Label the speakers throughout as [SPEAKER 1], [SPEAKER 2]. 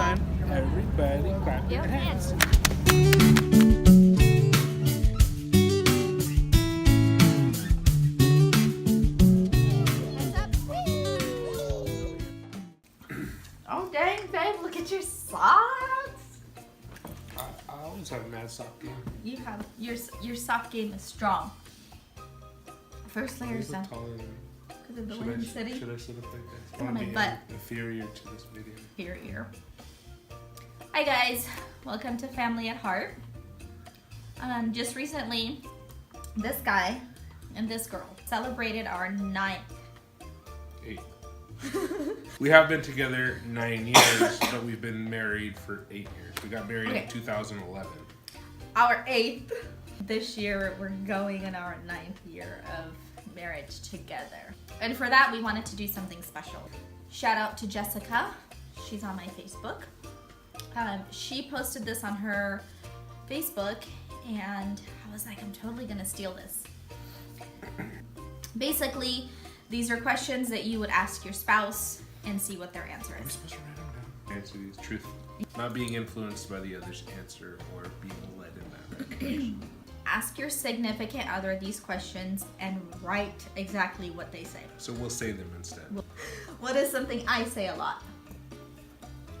[SPEAKER 1] time, everybody clap your hands.
[SPEAKER 2] Oh dang, babe, look at your socks.
[SPEAKER 1] I always have a mad sock game.
[SPEAKER 2] You have your sock game is strong. First layer's
[SPEAKER 1] These
[SPEAKER 2] done.
[SPEAKER 1] look taller than me.
[SPEAKER 2] Because of the wind city.
[SPEAKER 1] Should I sit up like this? I
[SPEAKER 2] Come
[SPEAKER 1] want
[SPEAKER 2] on,
[SPEAKER 1] to be
[SPEAKER 2] butt.
[SPEAKER 1] inferior to this video.
[SPEAKER 2] Here. Hi guys, welcome to Family at Heart. Just recently, this guy and this girl celebrated our 9th.
[SPEAKER 1] 8. We have been together 9 years, but we've been married for 8 years. We got married in 2011.
[SPEAKER 2] Our 8th. This year, we're going in our 9th year of marriage together. And for that, we wanted to do something special. Shout out to Jessica. She's on my Facebook. She posted this on her Facebook, and I was like, I'm totally gonna steal this. Basically, these are questions that you would ask your spouse and see what their answer
[SPEAKER 1] I'm
[SPEAKER 2] is.
[SPEAKER 1] supposed to write them down. Answer these truthfully. Not being influenced by the other's answer or being led in that direction.
[SPEAKER 2] Ask your significant other these questions and write exactly what they say.
[SPEAKER 1] So we'll say them instead.
[SPEAKER 2] What is something I say a lot?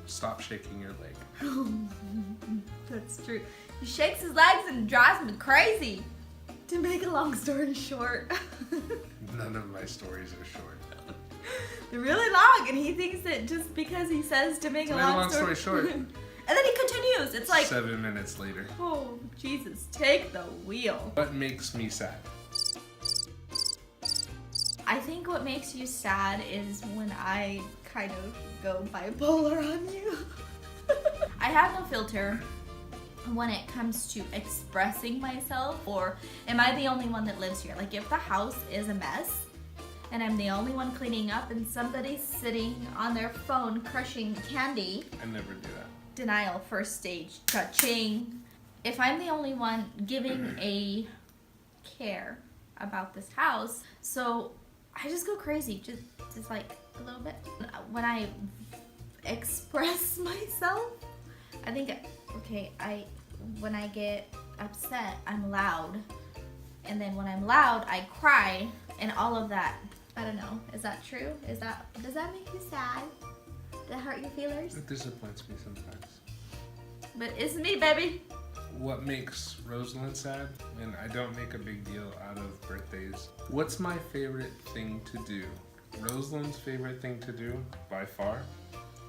[SPEAKER 1] Stop shaking your leg.
[SPEAKER 2] That's true. He shakes his legs and drives me crazy. To make a long story short.
[SPEAKER 1] None of my stories are short.
[SPEAKER 2] They're really long, and he thinks that just because he says to make a long story
[SPEAKER 1] short.
[SPEAKER 2] And then he continues. It's like
[SPEAKER 1] 7 minutes later.
[SPEAKER 2] Oh, Jesus, take the wheel.
[SPEAKER 1] What makes me sad?
[SPEAKER 2] I think what makes you sad is when I kind of go bipolar on you. I have no filter when it comes to expressing myself, or am I the only one that lives here? Like if the house is a mess and I'm the only one cleaning up and somebody's sitting on their phone crushing candy.
[SPEAKER 1] I never do that.
[SPEAKER 2] Denial, first stage, cha-ching. If I'm the only one giving a care about this house, so I just go crazy, just like a little bit. When I express myself, I think, okay, when I get upset, I'm loud. And then when I'm loud, I cry and all of that. I don't know, is that true? Does that make you sad? Does that hurt your feelers?
[SPEAKER 1] It disappoints me sometimes.
[SPEAKER 2] But it's me, baby.
[SPEAKER 1] What makes Rosalind sad? And I don't make a big deal out of birthdays. What's my favorite thing to do? Rosalind's favorite thing to do, by far,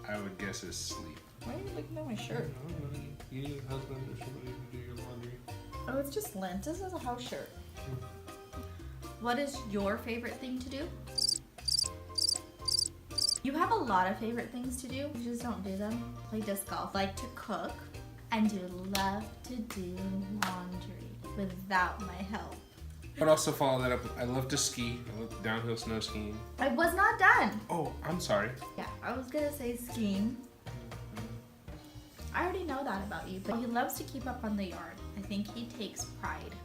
[SPEAKER 1] I would guess is sleep.
[SPEAKER 2] Why are you looking at my shirt?
[SPEAKER 1] I don't know. You need a husband or somebody to do your laundry.
[SPEAKER 2] Oh, it's just lint. This is a house shirt. What is your favorite thing to do? You have a lot of favorite things to do. You just don't do them. Play disc golf. Like to cook. And you love to do laundry without my help.
[SPEAKER 1] But also follow that up. I love to ski. I love downhill snow skiing.
[SPEAKER 2] I was not done.
[SPEAKER 1] Oh, I'm sorry.
[SPEAKER 2] Yeah, I was gonna say skiing. I already know that about you, but he loves to keep up on the yard. I think he takes pride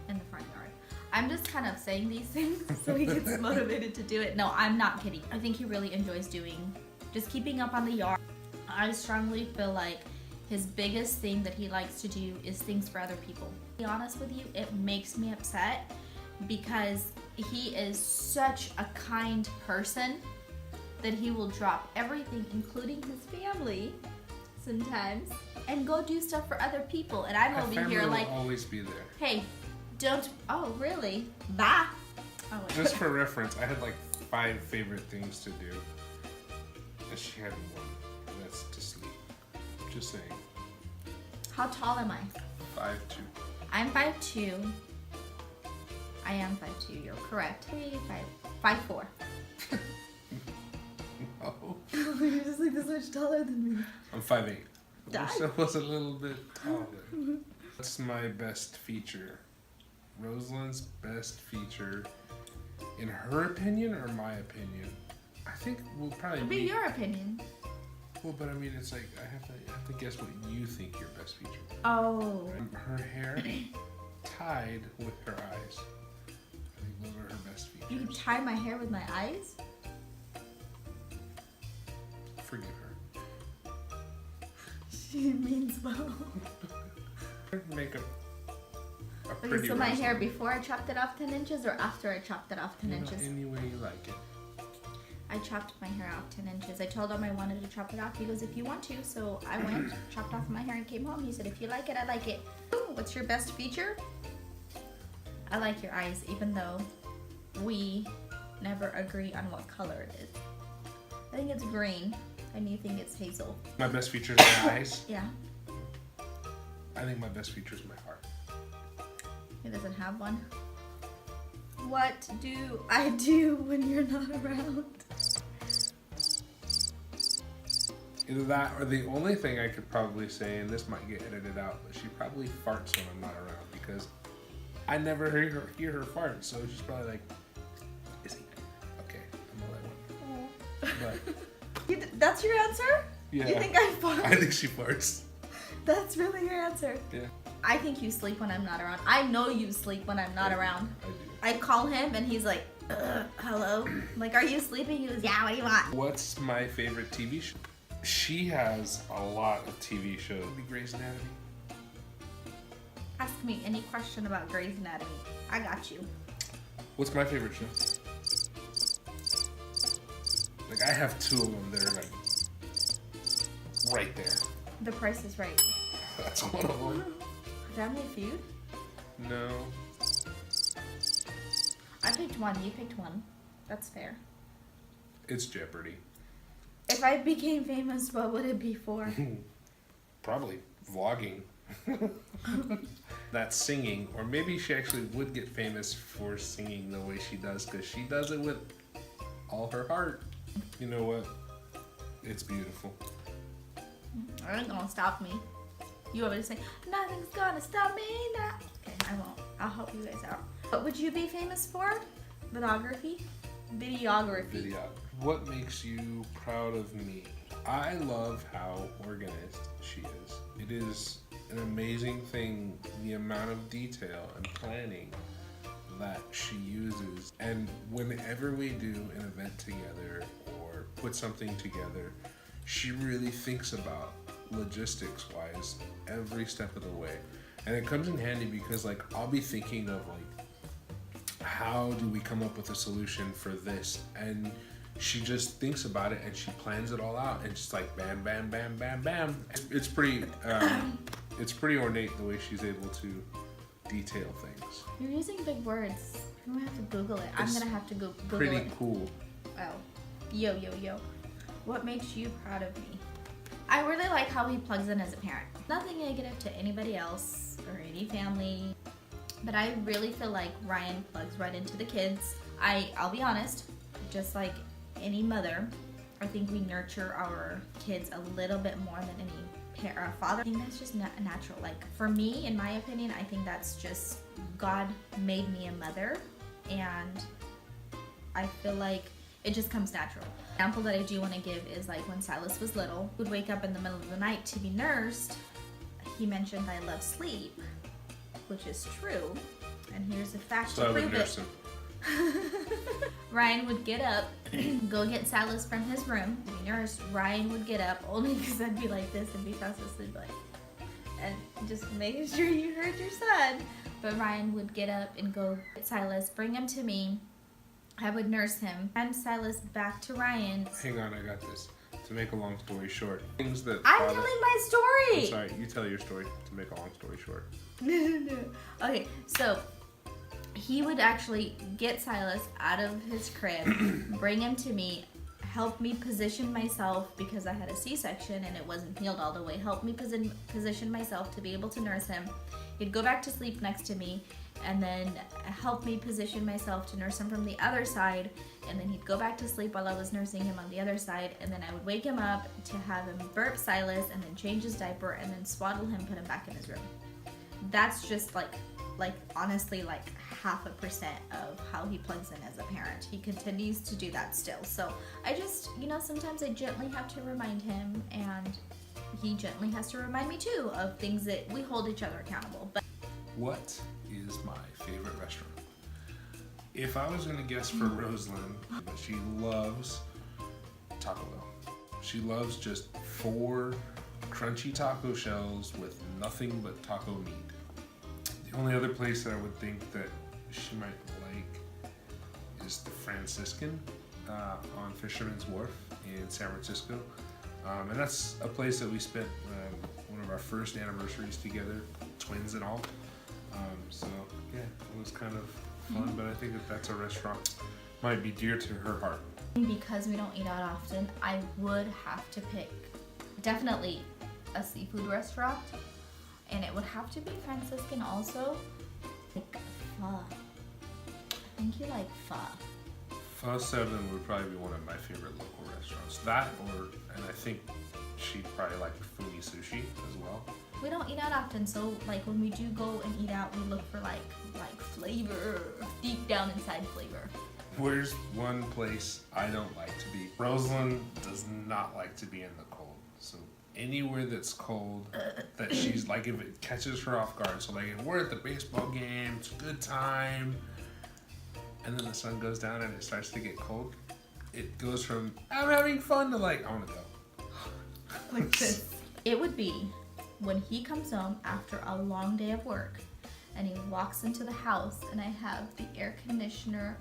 [SPEAKER 2] in the front yard. I'm just kind of saying these things so he gets motivated to do it. No, I'm not kidding. I think he really enjoys doing just keeping up on the yard. I strongly feel like his biggest thing that he likes to do is things for other people. To be honest with you, it makes me upset because he is such a kind person that he will drop everything, including his family sometimes, and go do stuff for other people. And I'm over here like,
[SPEAKER 1] will always be there.
[SPEAKER 2] hey, don't, oh really? Bye. Oh, wait.
[SPEAKER 1] Just for reference, I had like 5 favorite things to do. And she had 1, and that's to sleep. Just saying.
[SPEAKER 2] How tall am I?
[SPEAKER 1] 5'2".
[SPEAKER 2] I'm 5'2". I am 5'2", you're correct. 5'4".
[SPEAKER 1] No.
[SPEAKER 2] You're just like this much taller than me.
[SPEAKER 1] I'm 5'8".
[SPEAKER 2] Die.
[SPEAKER 1] So I was a little bit taller. What's my best feature? Rosalind's best feature, in her opinion or my opinion? I think we'll probably
[SPEAKER 2] It'd be your opinion.
[SPEAKER 1] Well, but I mean, it's like I have to guess what you think your best feature is.
[SPEAKER 2] Oh.
[SPEAKER 1] Her hair tied with her eyes. I think those are her best features.
[SPEAKER 2] You tie my hair with my eyes?
[SPEAKER 1] Forgive her.
[SPEAKER 2] She means well.
[SPEAKER 1] Make a
[SPEAKER 2] Okay,
[SPEAKER 1] pretty
[SPEAKER 2] so my
[SPEAKER 1] Rosalind.
[SPEAKER 2] hair before I chopped it off 10 inches or after I chopped it off 10 inches?
[SPEAKER 1] Any way you like it.
[SPEAKER 2] I chopped my hair off 10 inches. I told him I wanted to chop it off. He goes, if you want to. So I went, chopped off my hair and came home. He said, if you like it, I like it. Ooh, what's your best feature? I like your eyes, even though we never agree on what color it is. I think it's green, and you think it's hazel.
[SPEAKER 1] My best feature is my eyes.
[SPEAKER 2] Yeah,
[SPEAKER 1] I think my best feature is my heart.
[SPEAKER 2] he doesn't have one. What do I do when you're not around?
[SPEAKER 1] Either that or the only thing I could probably say, and this might get edited out, but she probably farts when I'm not around because I never hear her fart. So she's probably like, is he? Okay, I'm gonna let one. But
[SPEAKER 2] That's your answer?
[SPEAKER 1] yeah,
[SPEAKER 2] You think I fart?
[SPEAKER 1] I think she farts.
[SPEAKER 2] That's really your answer.
[SPEAKER 1] Yeah,
[SPEAKER 2] I think you sleep when I'm not around. I know you sleep when I'm not around.
[SPEAKER 1] I do.
[SPEAKER 2] I call him and he's like, hello? I'm like, are you sleeping? He goes, yeah, what do you want?
[SPEAKER 1] What's my favorite TV show? She has a lot of TV shows. Maybe Grey's Anatomy.
[SPEAKER 2] Ask me any question about Grey's Anatomy. I got you.
[SPEAKER 1] What's my favorite show? Like I have two of them that are like right there.
[SPEAKER 2] The Price is Right.
[SPEAKER 1] That's one of them.
[SPEAKER 2] Family Feud?
[SPEAKER 1] No.
[SPEAKER 2] I picked one. You picked one. That's fair.
[SPEAKER 1] It's Jeopardy.
[SPEAKER 2] If I became famous, what would it be for?
[SPEAKER 1] Probably vlogging. That's singing. Or maybe she actually would get famous for singing the way she does because she does it with all her heart. You know what? It's beautiful.
[SPEAKER 2] It ain't gonna stop me. You want me to say, nothing's gonna stop me now? Okay, I won't. I'll help you guys out. What would you be famous for? Videography? Videography.
[SPEAKER 1] Video. What makes you proud of me? I love how organized she is. It is an amazing thing, the amount of detail and planning that she uses. And whenever we do an event together or put something together, she really thinks about logistics wise every step of the way. And it comes in handy because like I'll be thinking of like, how do we come up with a solution for this? And she just thinks about it and she plans it all out and just like bam, bam, bam, bam, bam. It's pretty ornate the way she's able to detail things.
[SPEAKER 2] You're using big words. I'm gonna have to Google it. I'm
[SPEAKER 1] It's
[SPEAKER 2] gonna have to Google
[SPEAKER 1] Pretty
[SPEAKER 2] it.
[SPEAKER 1] cool.
[SPEAKER 2] Oh. Yo. What makes you proud of me? I really like how he plugs in as a parent. Nothing negative to anybody else or any family, but I really feel like Ryan plugs right into the kids. I'll be honest, just like any mother, I think we nurture our kids a little bit more than any father. I think that's just natural. Like for me, in my opinion, I think that's just God made me a mother, and I feel like it just comes natural. Example that I do want to give is like when Silas was little, he would wake up in the middle of the night to be nursed. He mentioned I love sleep, which is true, and here's a fact
[SPEAKER 1] So I
[SPEAKER 2] to
[SPEAKER 1] would
[SPEAKER 2] prove
[SPEAKER 1] nurse
[SPEAKER 2] it.
[SPEAKER 1] him.
[SPEAKER 2] Ryan would get up, go get Silas from his room to be nursed. Ryan would get up only because I'd be like this and be fast asleep, like, and just making sure you heard your son. But Ryan would get up and go get Silas, bring him to me. I would nurse him, and Silas back to Ryan.
[SPEAKER 1] Hang on, I got this. To make a long story short, things that
[SPEAKER 2] I'm
[SPEAKER 1] father-
[SPEAKER 2] telling my story.
[SPEAKER 1] I'm sorry, you tell your story to make a long story short.
[SPEAKER 2] No. Okay, so he would actually get Silas out of his crib, bring him to me, help me position myself because I had a C-section and it wasn't healed all the way. Help me position myself to be able to nurse him. He'd go back to sleep next to me and then help me position myself to nurse him from the other side, and then he'd go back to sleep while I was nursing him on the other side, and then I would wake him up to have him burp Silas and then change his diaper and then swaddle him, put him back in his room. That's just like honestly like 0.5% of how he plugs in as a parent. He continues to do that still. So I just, sometimes I gently have to remind him, and he gently has to remind me too of things that we hold each other accountable. But
[SPEAKER 1] What is my favorite restaurant? If I was gonna guess for Rosalind, she loves Taco Bell. She loves just 4 crunchy taco shells with nothing but taco meat. The only other place that I would think that she might like is the Franciscan on Fisherman's Wharf in San Francisco. And that's a place that we spent one of our first anniversaries together, twins and all. So yeah, it was kind of fun, but I think that that's a restaurant might be dear to her heart.
[SPEAKER 2] Because we don't eat out often, I would have to pick definitely a seafood restaurant, and it would have to be Franciscan also. Like pho. I think you like pho.
[SPEAKER 1] Pho 7 would probably be one of my favorite local restaurants. That and I think she'd probably like Fumi Sushi as well.
[SPEAKER 2] We don't eat out often, so like when we do go and eat out, we look for like flavor, deep down inside flavor.
[SPEAKER 1] Where's one place I don't like to be? Rosalind does not like to be in the cold. So anywhere that's cold, that she's like, if it catches her off guard. So like if we're at the baseball game, it's a good time, and then the sun goes down and it starts to get cold, it goes from I'm having fun to like I want to go.
[SPEAKER 2] Like this. It would be when he comes home after a long day of work and he walks into the house and I have the air conditioner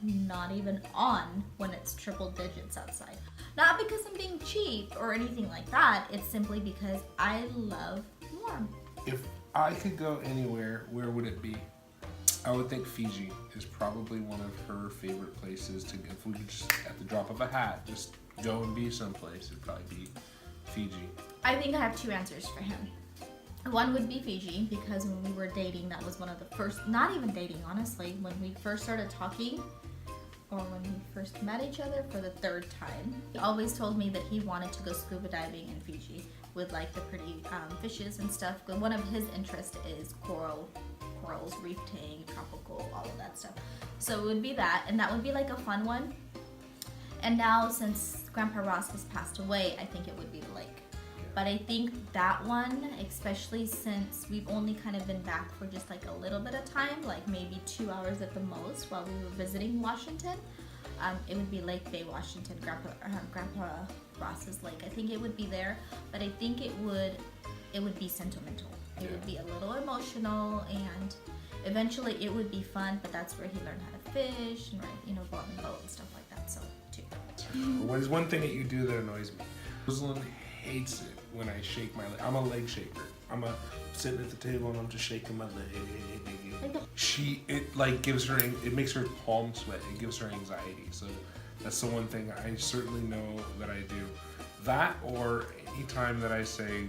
[SPEAKER 2] not even on when it's triple digits outside. Not because I'm being cheap or anything like that, it's simply because I love warm.
[SPEAKER 1] If I could go anywhere, where would it be? I would think Fiji is probably one of her favorite places to, if we could just, at the drop of a hat, just go and be someplace, it'd probably be Fiji.
[SPEAKER 2] I think I have two answers for him. One would be Fiji, because when we were dating, that was one of the first, not even dating, honestly, when we first started talking, or when we first met each other for the third time, he always told me that he wanted to go scuba diving in Fiji with like the pretty fishes and stuff. One of his interests is corals, reef tang, tropical, all of that stuff. So it would be that, and that would be like a fun one. And now since Grandpa Ross has passed away, I think it would be the lake. But I think that one, especially since we've only kind of been back for just like a little bit of time, like maybe 2 hours at the most while we were visiting Washington, it would be Lake Bay, Washington, Grandpa Ross's lake. I think it would be there, but I think it would be sentimental. It would be a little emotional, and eventually it would be fun, but that's where he learned how to fish and go on the boat and stuff like that, so too.
[SPEAKER 1] What is one thing that you do that annoys me? Rosalind hates it when I shake my leg. I'm a leg shaker. I'm sitting at the table and I'm just shaking my leg. It gives her, it makes her palm sweat. It gives her anxiety. So that's the one thing I certainly know that I do. That, or any time that I say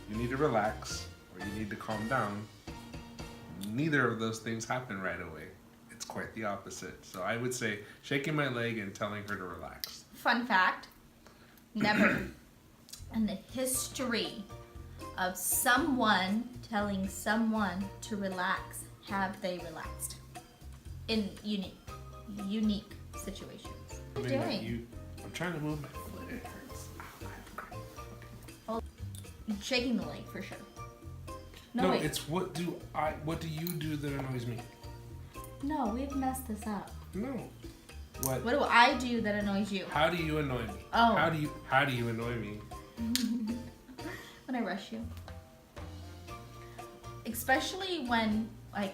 [SPEAKER 1] you need to relax or you need to calm down, neither of those things happen right away. It's quite the opposite. So I would say shaking my leg and telling her to relax.
[SPEAKER 2] Fun fact, never in the history of someone telling someone to relax have they relaxed in unique situations. What are you doing?
[SPEAKER 1] I'm trying to move my foot. It hurts.
[SPEAKER 2] Oh, shaking the leg for sure.
[SPEAKER 1] No, it's what do you do that annoys me?
[SPEAKER 2] No, we've messed this up.
[SPEAKER 1] No. What
[SPEAKER 2] do I do that annoys you?
[SPEAKER 1] How do you annoy me?
[SPEAKER 2] Oh.
[SPEAKER 1] How do you annoy me?
[SPEAKER 2] When I rush you. Especially when, like,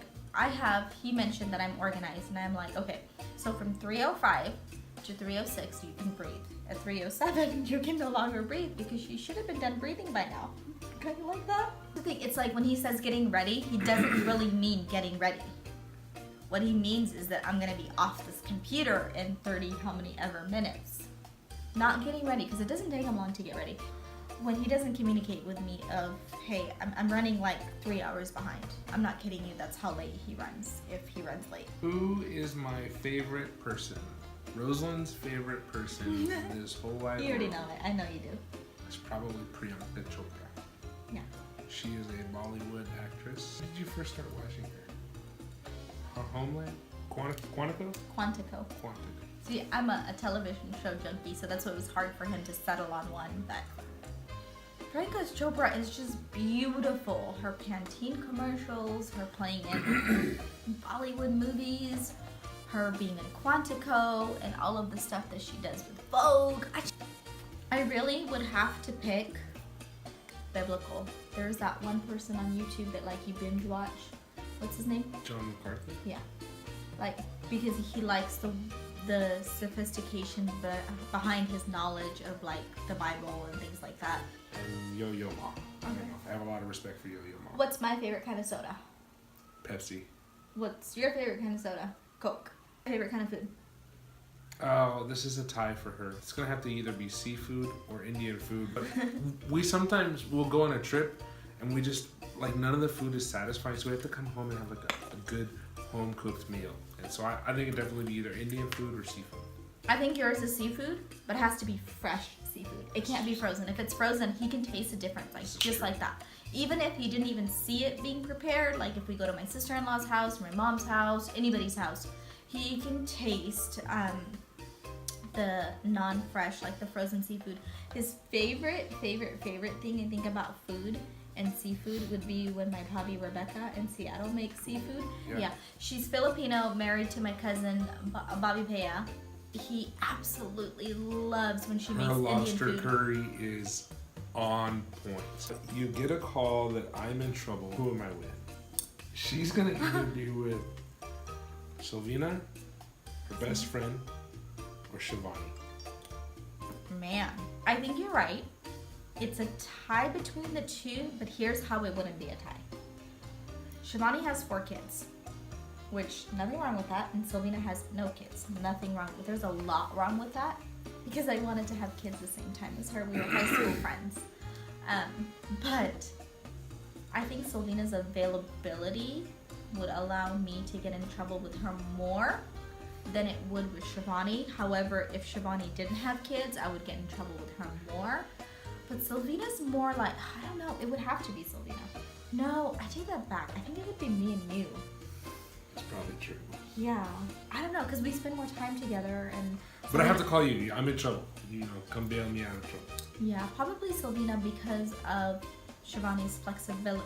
[SPEAKER 2] he mentioned that I'm organized, and I'm like, okay, so from 3:05 to 3:06 you can breathe. At 3:07 you can no longer breathe because you should have been done breathing by now. Kind of like that. The thing, it's like when he says getting ready, he doesn't really mean getting ready. What he means is that I'm gonna be off this computer in 30 how many ever minutes. Not getting ready, because it doesn't take him long to get ready. When he doesn't communicate with me of, hey, I'm running like 3 hours behind. I'm not kidding you, that's how late he runs, if he runs late.
[SPEAKER 1] Who is my favorite person? Rosalind's favorite person in this whole wide world.
[SPEAKER 2] You already know it, I know you do.
[SPEAKER 1] It's probably Priyanka Chopra.
[SPEAKER 2] Yeah.
[SPEAKER 1] She is a Bollywood actress. When did you first start watching her? Homeland? Quantico?
[SPEAKER 2] Quantico. See, I'm a television show junkie, so that's why it was hard for him to settle on one. But Priyanka Chopra is just beautiful. Her Pantene commercials, her playing in Bollywood movies, her being in Quantico, and all of the stuff that she does with Vogue. I really would have to pick biblical. There's that one person on YouTube that like you binge watch. What's his name?
[SPEAKER 1] John McCarthy.
[SPEAKER 2] Yeah, like because he likes the sophistication behind his knowledge of like the Bible and things like that.
[SPEAKER 1] And Yo-Yo Ma.
[SPEAKER 2] Okay.
[SPEAKER 1] I have a lot of respect for Yo-Yo Ma.
[SPEAKER 2] What's my favorite kind of soda?
[SPEAKER 1] Pepsi.
[SPEAKER 2] What's your favorite kind of soda? Coke. Favorite kind of food?
[SPEAKER 1] Oh, this is a tie for her. It's gonna have to either be seafood or Indian food. But we sometimes will go on a trip and we just like none of the food is satisfying, so we have to come home and have like a good home cooked meal. And so I think it'd definitely be either Indian food or seafood.
[SPEAKER 2] I think yours is seafood, but it has to be fresh seafood. It can't be frozen. If it's frozen, he can taste the difference, like just like that. Even if he didn't even see it being prepared, like if we go to my sister-in-law's house, my mom's house, anybody's house, he can taste the non-fresh, like the frozen seafood. His favorite thing I think about food and seafood would be when my Bobby Rebecca in Seattle makes seafood. Yeah. She's Filipino, married to my cousin Bobby Pea. He absolutely loves when she makes
[SPEAKER 1] Her
[SPEAKER 2] Indian
[SPEAKER 1] lobster
[SPEAKER 2] food.
[SPEAKER 1] curry is on point. You get a call that I'm in trouble. Who am I with? She's gonna either be with Sylvina, her best friend, or Shivani.
[SPEAKER 2] Man, I think you're right. It's a tie between the two, but here's how it wouldn't be a tie. Shivani has 4 kids, which nothing wrong with that, and Sylvina has no kids. Nothing wrong with. There's a lot wrong with that because I wanted to have kids the same time as her. We were high school friends, but I think Sylvina's availability would allow me to get in trouble with her more than it would with Shivani. However, if Shivani didn't have kids, I would get in trouble with her more. But Sylvina's more like, I don't know, it would have to be Sylvina. No, I take that back. I think it would be me and you.
[SPEAKER 1] That's probably true.
[SPEAKER 2] Yeah, I don't know, because we spend more time together and...
[SPEAKER 1] But I have to call you. I'm in trouble. You know, come bail me out of trouble.
[SPEAKER 2] Yeah, probably Sylvina because of Shivani's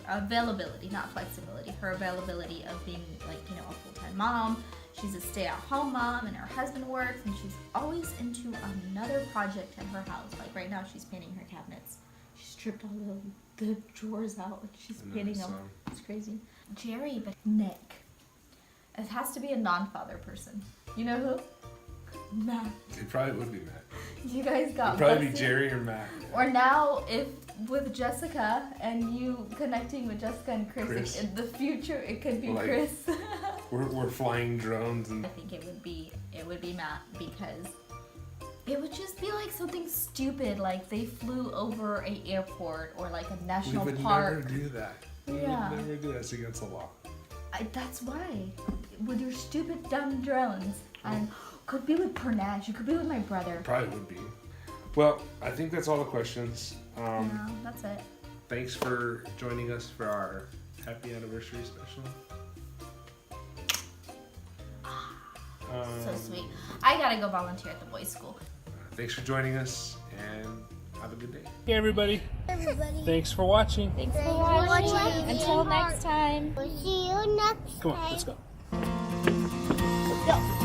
[SPEAKER 2] availability, not flexibility. Her availability of being like, you know, a full-time mom. She's a stay-at-home mom and her husband works and she's always into another project in her house. Like right now she's painting her cabinets. She stripped all the drawers out. Like she's painting them. It's crazy. Jerry, but Nick. It has to be a non-father person. You know who? Matt.
[SPEAKER 1] It probably would be Matt.
[SPEAKER 2] You guys got
[SPEAKER 1] It'd probably be
[SPEAKER 2] busted.
[SPEAKER 1] Jerry or Matt.
[SPEAKER 2] Or now, if with Jessica and you connecting with Jessica and Chris. In the future, it could be
[SPEAKER 1] Like,
[SPEAKER 2] Chris.
[SPEAKER 1] we're flying drones and
[SPEAKER 2] I think it would be Matt because it would just be like something stupid, like they flew over an airport or like a national
[SPEAKER 1] we would
[SPEAKER 2] park.
[SPEAKER 1] never do that. We would never do that. It's against the law.
[SPEAKER 2] That's why with your stupid dumb drones and could be with Pernaj. You could be with my brother.
[SPEAKER 1] Probably would be. Well, I think that's all the questions.
[SPEAKER 2] No, that's it.
[SPEAKER 1] Thanks for joining us for our happy anniversary special.
[SPEAKER 2] So sweet. I gotta go volunteer at the boys' school.
[SPEAKER 1] Thanks for joining us and have a good day.
[SPEAKER 3] Hey everybody. Thanks for watching.
[SPEAKER 2] Thanks for
[SPEAKER 4] watching.
[SPEAKER 2] watching. Until next time.
[SPEAKER 4] We'll see you next
[SPEAKER 3] Come
[SPEAKER 4] time.
[SPEAKER 3] on, let's go.
[SPEAKER 4] Go.